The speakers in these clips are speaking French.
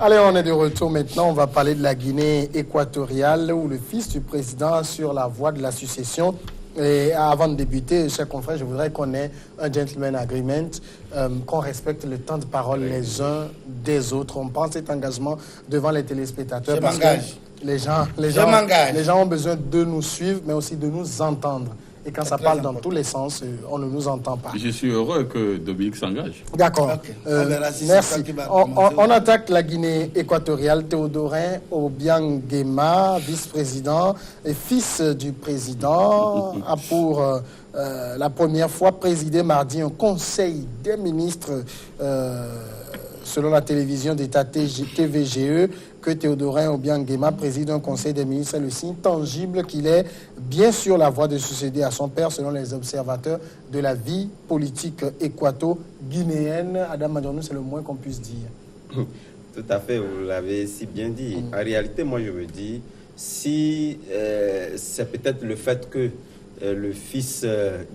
Allez, on est de retour maintenant. On va parler de la Guinée équatoriale où le fils du président est sur la voie de la succession. Et avant de débuter, chers confrères, je voudrais qu'on ait un gentleman agreement, qu'on respecte le temps de parole les uns des autres. On prend cet engagement devant les téléspectateurs. Je m'engage. Les gens ont besoin de nous suivre, mais aussi de nous entendre. Et quand ça parle dans tous les sens, on ne nous entend pas. Je suis heureux que Dominique s'engage. D'accord. Okay. Si merci. On attaque la Guinée équatoriale. Théodorin Obiang Nguema, vice-président et fils du président, a pour la première fois présidé mardi un conseil des ministres, selon la télévision d'État TVGE, que Théodorin Obiang Nguema préside un conseil des ministres. C'est le signe tangible qu'il est bien sur la voie de succéder à son père, selon les observateurs de la vie politique équato-guinéenne. Adam Madjonou, c'est le moins qu'on puisse dire. Tout à fait, vous l'avez si bien dit. En réalité, moi, je me dis, si c'est peut-être le fait que le fils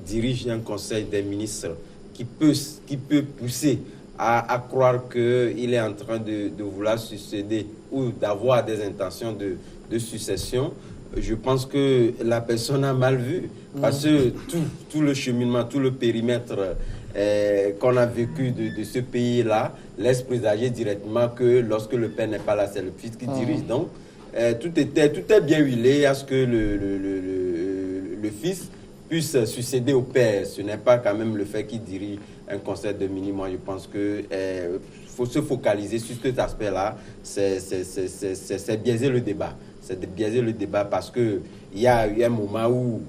dirige un conseil des ministres qui peut pousser à croire qu'il est en train de vouloir succéder ou d'avoir des intentions de succession, je pense que la personne a mal vu. Parce que tout le cheminement, tout le périmètre qu'on a vécu de ce pays-là laisse présager directement que lorsque le père n'est pas là, c'est le fils qui dirige. Donc, tout est bien huilé à ce que le fils puisse succéder au père. Ce n'est pas quand même le fait qu'il dirige un conseil de ministres. Moi, je pense que faut se focaliser sur cet aspect-là. C'est biaiser le débat. C'est de biaiser le débat parce que il y a eu un moment où,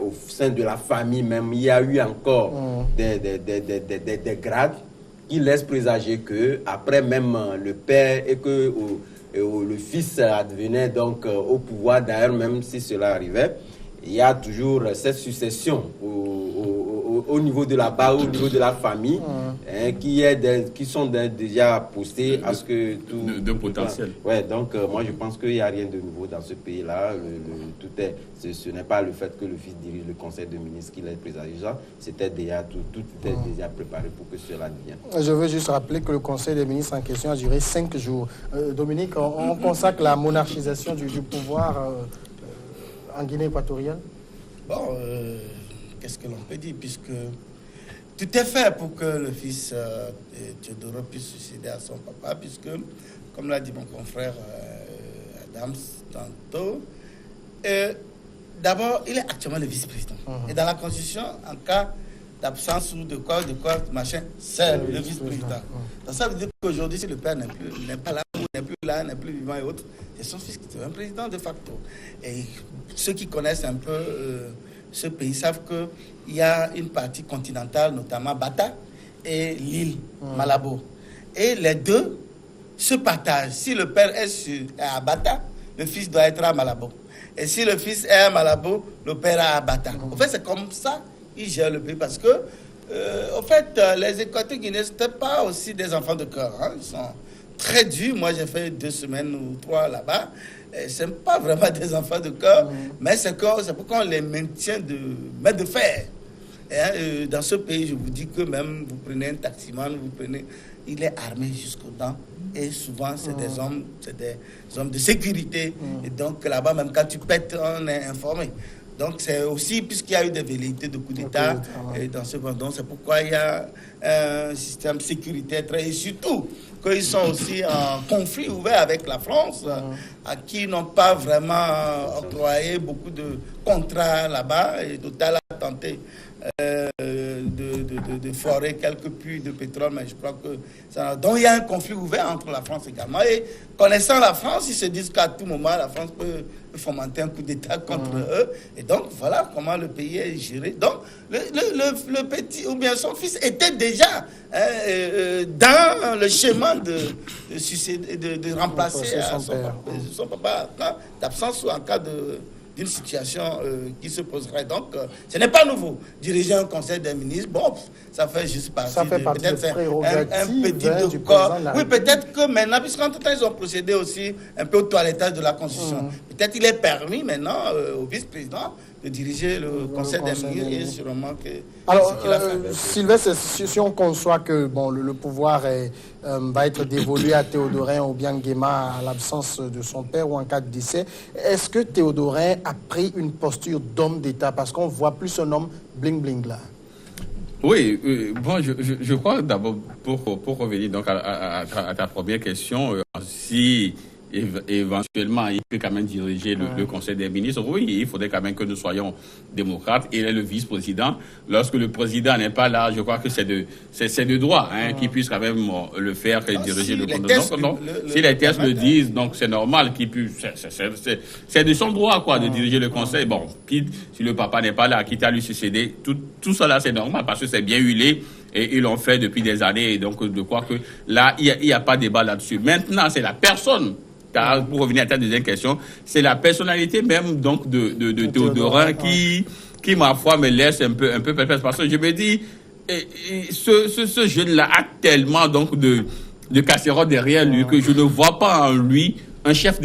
au sein de la famille même, il y a eu encore des grades qui laissent présager que après même le père et que le fils advenait donc au pouvoir. D'ailleurs, même si cela arrivait, il y a toujours cette succession au niveau de la base, au niveau de la famille, qui sont déjà poussés à ce que tout... De potentiel. Ouais, donc moi je pense qu'il n'y a rien de nouveau dans ce pays-là. Ce n'est pas le fait que le fils dirige le conseil de ministres qui laisse présager ça. C'était déjà, tout était déjà préparé pour que cela devienne. Je veux juste rappeler que le conseil des ministres en question a duré 5 jours. Dominique, on consacre la monarchisation du pouvoir... en Guinée équatoriale? Bon, qu'est-ce que l'on peut dire, puisque tout est fait pour que le fils Théodore puisse succéder à son papa, puisque, comme l'a dit mon confrère Adams tantôt, d'abord, il est actuellement le vice-président. Et dans la Constitution, en cas d'absence ou de quoi, machin, c'est le vice-président. Donc ça veut dire qu'aujourd'hui, si le père n'est pas là, n'est plus vivant et autres, c'est son fils qui est un président de facto. Et ceux qui connaissent un peu ce pays savent qu'il y a une partie continentale, notamment Bata et l'île Malabo. Et les deux se partagent. Si le père est à Bata, le fils doit être à Malabo. Et si le fils est à Malabo, le père est à Bata. En fait, c'est comme ça qu'ils gèrent le pays parce que, en fait, les Équatoriens guinéens, ce n'étaient pas aussi des enfants de cœur. Hein. Ils sont très dur. Moi, j'ai fait 2 semaines ou 3 là-bas. Ce n'est pas vraiment des enfants de cœur, mais c'est pourquoi on les maintient de fer. Et, dans ce pays, je vous dis que même vous prenez un taximan, il est armé jusqu'aux dents. Et souvent, c'est des hommes de sécurité. Et donc, là-bas, même quand tu pètes, on est informé. Donc, c'est aussi, puisqu'il y a eu des velléités de coup d'État, et dans ce moment, c'est pourquoi il y a un système sécuritaire très... Et surtout, qu'ils sont aussi en conflit ouvert avec la France, à qui n'ont pas vraiment octroyé beaucoup de contrats là-bas. Et Total a tenté de forer quelques puits de pétrole, mais je crois que ça... Donc, il y a un conflit ouvert entre la France également. Et connaissant la France, ils se disent qu'à tout moment, la France peut fomenter un coup d'État contre eux. Et donc, voilà comment le pays est géré. Donc, le petit, ou bien son fils, était déjà dans le schéma de remplacer son papa en cas d'absence ou en cas d'une situation qui se poserait. Donc, ce n'est pas nouveau. Diriger un conseil des ministres, bon, ça fait juste partie peut-être un petit corps. Oui, peut-être que maintenant, puisqu'en tout temps, ils ont procédé aussi un peu au toilettage de la Constitution. Peut-être il est permis maintenant au vice-président de diriger le conseil des ministres et sûrement que alors, c'est ce qu'il a fait. Sylvestre, si on conçoit que bon, le pouvoir va être dévolu à Théodorin Obiang Nguema à l'absence de son père ou en cas de décès, est-ce que Théodorin a pris une posture d'homme d'État? Parce qu'on voit plus un homme bling-bling là. Oui, bon, je crois d'abord, pour revenir donc à ta première question, si éventuellement il peut quand même diriger le Conseil des ministres, oui, il faudrait quand même que nous soyons démocrates. Il est le vice-président. Lorsque le président n'est pas là, je crois que c'est de droit qu'il puisse quand même le faire et diriger le Conseil. Donc, si les tests le disent, donc c'est normal qu'il puisse. C'est de son droit, quoi, de diriger le Conseil. Bon, si le papa n'est pas là, quitte à lui succéder, tout cela c'est normal parce que c'est bien huilé. Et ils l'ont fait depuis des années. Et donc, je crois que là, il n'y a pas de débat là-dessus. Maintenant, c'est la personne. Car pour revenir à ta deuxième question, c'est la personnalité même donc de Théodorin qui ma foi me laisse un peu perplexe parce que je me dis ce jeune-là a tellement donc de casserole derrière lui que je ne vois pas en lui un chef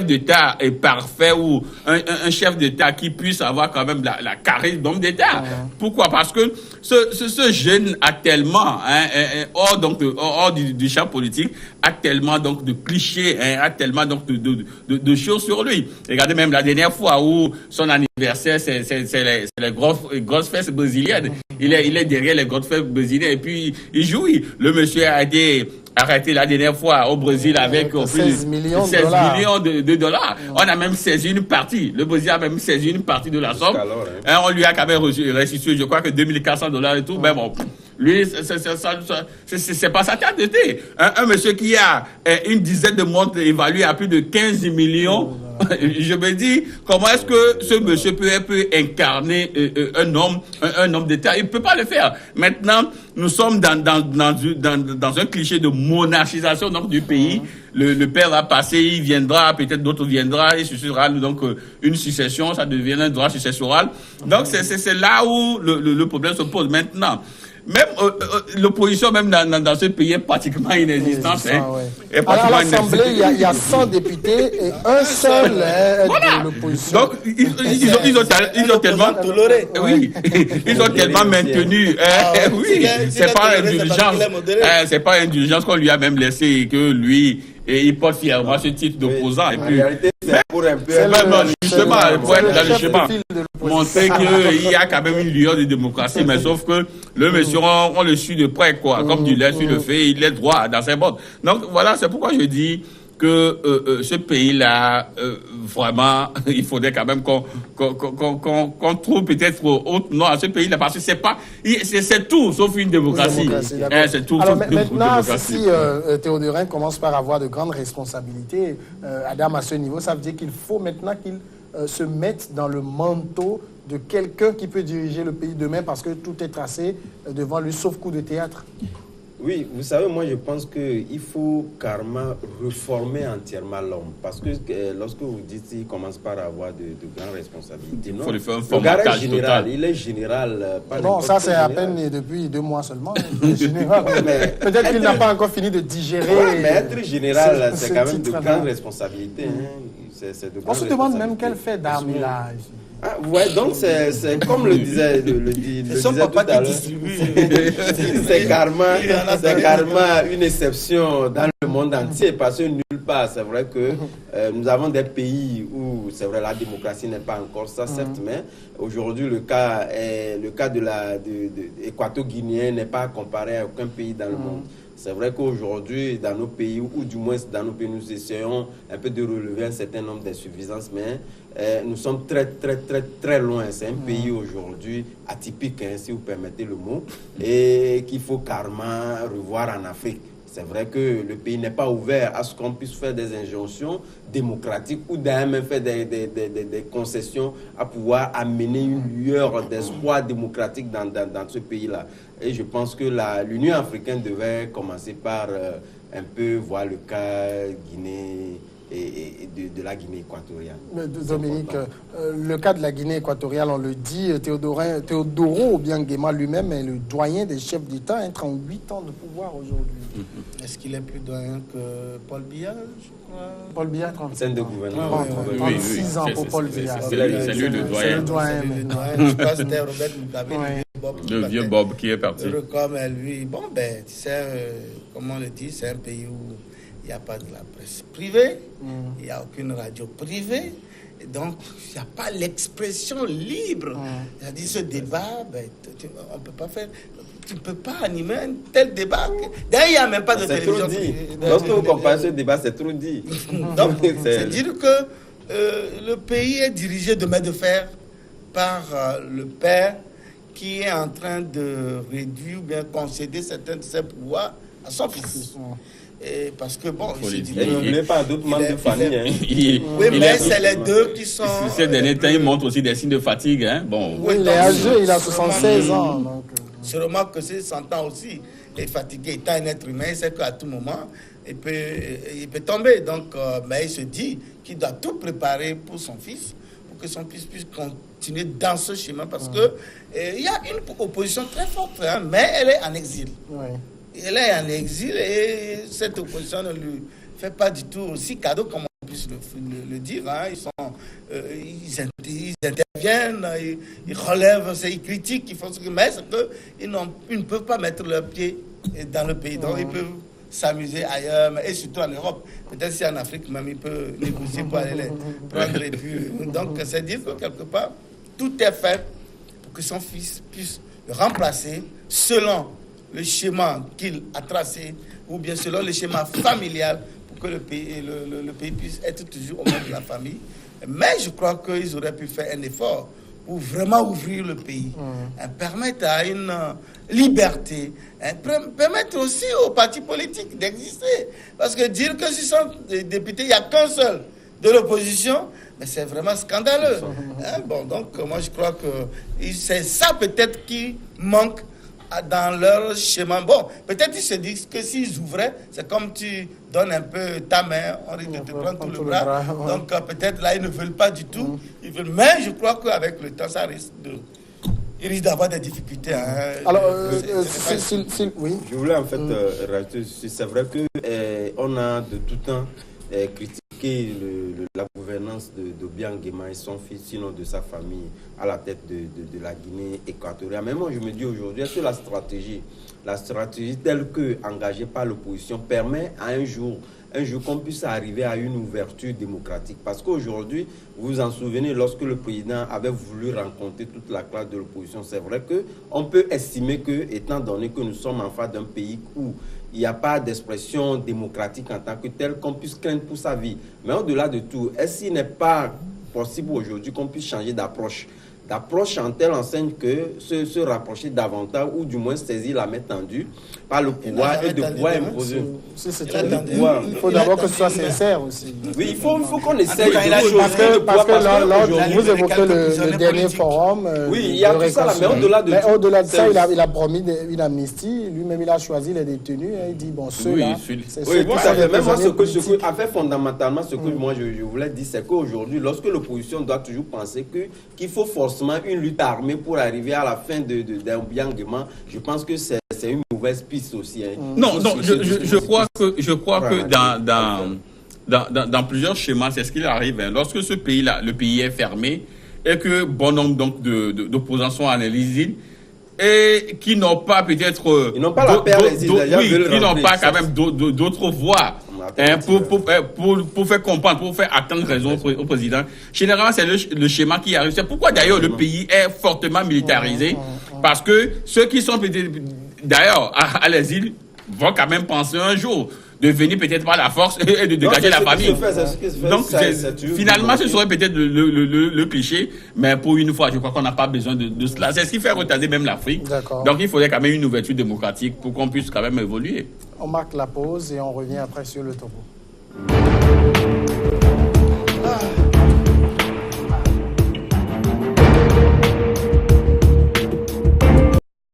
d'État est parfait ou un chef d'État qui puisse avoir quand même la charisme d'homme d'État. Pourquoi? Parce que ce jeune a tellement, hors du champ politique, a tellement donc de clichés, a tellement donc de choses sur lui. Regardez même la dernière fois où son anniversaire, c'est les grosses fesses brésiliennes. Il est derrière les grosses fesses brésiliennes et puis il jouit. Le monsieur a été arrêté la dernière fois au Brésil avec 16 millions de dollars. On a même saisi une partie. Le Brésil a même saisi une partie de la somme. On lui a quand même restitué, je crois que $2 400 et tout. Mais bon, lui, c'est pas sa tasse de thé. Un monsieur qui a une dizaine de montres évaluées à plus de 15 millions. Je me dis, comment est-ce que ce monsieur peut incarner un homme d'État? Il ne peut pas le faire. Maintenant, nous sommes dans un cliché de monarchisation donc, du pays. Le père va passer, il viendra, peut-être d'autres viendront, il succédera donc une succession, ça devient un droit successoral. Donc c'est là où le problème se pose. Maintenant, même l'opposition même dans ce pays est pratiquement inexistante. Alors à l'Assemblée, il y a 100 députés et un seul de l'opposition. Donc ils ont tellement toléré. Oui, ils ont tellement maintenu. Oui, c'est pas indulgence. C'est pas indulgence qu'on lui a même laissé que lui et il porte fièrement ce titre d'opposant. Et puis, pour un peu justement, pour être dans le chemin, montrer qu'il y a quand même une lueur de démocratie, mais sauf que le monsieur, on le suit de près, quoi. Comme du lait sur le fait, il est droit dans ses bottes. Donc voilà, c'est pourquoi je dis que ce pays-là, vraiment, il faudrait quand même qu'on trouve peut-être autre nom à ce pays-là, parce que c'est tout sauf une démocratie. C'est tout alors, sauf une maintenant, démocratie. si Théodorin commence par avoir de grandes responsabilités, Adam, à ce niveau, ça veut dire qu'il faut maintenant qu'il se mette dans le manteau de quelqu'un qui peut diriger le pays demain, parce que tout est tracé devant lui, sauf coup de théâtre. Oui, vous savez, moi je pense qu'il faut carrément reformer entièrement l'homme. Parce que lorsque vous dites qu'il commence par avoir de grandes responsabilités, il faut lui faire un le gars formatage est général, total. il est général. Non, ça c'est à peine depuis 2 mois seulement. Général. Peut-être qu'il n'a pas encore fini de digérer. Ouais, mais être général, c'est quand même de grandes responsabilités. On se demande même quel fait d'armes il a. Ah, ouais, donc c'est comme le disait tout à l'heure. C'est carrément une exception dans le monde entier, parce que nulle part, c'est vrai que nous avons des pays où c'est vrai la démocratie n'est pas encore ça, certes, mais aujourd'hui le cas de l'équato-guinéen n'est pas comparé à aucun pays dans le monde. C'est vrai qu'aujourd'hui, dans nos pays, ou du moins dans nos pays, nous essayons un peu de relever un certain nombre d'insuffisances, mais nous sommes très loin. C'est un pays aujourd'hui atypique, si vous permettez le mot, et qu'il faut carrément revoir en Afrique. C'est vrai que le pays n'est pas ouvert à ce qu'on puisse faire des injonctions démocratiques ou même faire des concessions à pouvoir amener une lueur d'espoir démocratique dans ce pays-là. Et je pense que l'Union africaine devait commencer par un peu voir le cas Guinée et de la Guinée équatoriale. Dominique, le cas de la Guinée équatoriale, on le dit, Teodoro Obiang-Nguema lui-même est le doyen des chefs d'État, un 38 ans de pouvoir aujourd'hui. Est-ce qu'il est plus doyen que Paul Biya, je crois? Paul Biya, 35 de ans. gouvernement. 36 ans pour Paul Biya. C'est lui le doyen. Je crois que c'était Robert Mugabe, le vieux Bob qui est parti. Comme lui, bon, ben, tu sais, comme on le dit, c'est un pays où il n'y a pas de la presse privée, il n'y a aucune radio privée, et donc il n'y a pas l'expression libre. C'est-à-dire, ce débat, ben, on peut pas faire. Tu ne peux pas animer un tel débat. D'ailleurs, il n'y a même pas de télévision. Lorsque vous comparez ce débat, c'est trop dit. Donc, c'est dire que le pays est dirigé de main de fer par le père qui est en train de réduire ou bien concéder certains de ses pouvoirs à son fils. Et parce que bon, il n'est pas d'autres membres de famille. Oui, mais c'est les deux qui sont. Ces derniers temps, il montre aussi des signes de fatigue. Hein? Bon. Oui, il est âgé, il a 76 ans. Donc... Je remarque que c'est 100 ans aussi. Il est fatigué, étant un être humain, il sait qu'à tout moment, il peut tomber. Donc, mais il se dit qu'il doit tout préparer pour son fils, pour que son fils puisse continuer dans ce chemin. Parce que il y a une opposition très forte, hein, mais elle est en exil. Oui. Elle est en exil et cette opposition ne lui fait pas du tout aussi cadeau, comme on puisse le dire. Hein. Ils interviennent, ils relèvent, ils critiquent, ils font ce que... Mais c'est qu'ils ne peuvent pas mettre leurs pieds dans le pays. Donc ils peuvent s'amuser ailleurs, et surtout en Europe. Peut-être si en Afrique même, ils peuvent négocier pour aller les prendre. Et puis, donc c'est dire que quelque part, tout est fait pour que son fils puisse le remplacer selon le schéma qu'il a tracé, ou bien selon le schéma familial, pour que le pays puisse être toujours au même de la famille. Mais je crois qu'ils auraient pu faire un effort pour vraiment ouvrir le pays, permettre à une liberté, permettre aussi aux partis politiques d'exister. Parce que dire que si sont des députés, il n'y a qu'un seul de l'opposition, mais c'est vraiment scandaleux. Bon, donc moi je crois que c'est ça peut-être qui manque dans leur schéma. Bon, peut-être ils se disent que s'ils ouvraient, c'est comme tu donnes un peu ta main, on risque de te prendre tout le bras. Donc peut-être là, ils ne veulent pas du tout. Ils veulent, mais je crois qu'avec le temps, ça risque de... Il risque d'avoir des difficultés. Hein. Alors, oui. Je voulais en fait rajouter, c'est vrai qu'on a de tout temps critiqué la gouvernance d'Obiang Nguema et son fils, sinon de sa famille, à la tête de la Guinée équatoriale. Mais moi, je me dis aujourd'hui, est-ce que la stratégie telle que engagée par l'opposition permet à un jour qu'on puisse arriver à une ouverture démocratique? Parce qu'aujourd'hui, vous vous en souvenez, lorsque le président avait voulu rencontrer toute la classe de l'opposition, c'est vrai qu'on peut estimer que, étant donné que nous sommes en face d'un pays où il n'y a pas d'expression démocratique en tant que telle, qu'on puisse craindre pour sa vie. Mais au-delà de tout, est-ce qu'il n'est pas possible aujourd'hui qu'on puisse changer d'approche en telle enseigne que se rapprocher davantage, ou du moins saisir la main tendue par le pouvoir et de pouvoir imposer. Il faut d'abord que ce soit sincère aussi. Oui, il faut qu'on essaye de parce que vous évoquez le dernier forum. Oui, il y a tout ça là, mais au-delà de ça, il a promis une amnistie. Lui-même, il a choisi les détenus. Il dit, bon, ceux-là... Oui, tout à fait. Même moi, fondamentalement, ce que moi je voulais dire, c'est qu'aujourd'hui, lorsque l'opposition doit toujours penser qu'il faut forcément une lutte armée pour arriver à la fin d'Obiang Nguema, je pense que c'est une mauvaise piste aussi. Hein. Non, je crois que dans plusieurs schémas, c'est ce qu'il arrive. Hein. Lorsque le pays est fermé et que bon nombre d'opposants sont en exil et qui n'ont pas peut-être... Ils n'ont pas la paix à l'exil. Qui n'ont pas quand même d'autres voies. Pour faire comprendre, pour faire attendre raison au président. Généralement, c'est le schéma qui arrive. C'est pourquoi d'ailleurs le pays est fortement militarisé. Parce que ceux qui sont d'ailleurs à l'exil vont quand même penser un jour de venir peut-être par la force et de dégager la famille. Donc finalement, ce serait peut-être le cliché, mais pour une fois, je crois qu'on n'a pas besoin de cela. C'est ce qui fait retarder même l'Afrique. Donc il faudrait quand même une ouverture démocratique pour qu'on puisse quand même évoluer. On marque la pause et on revient après sur le topo.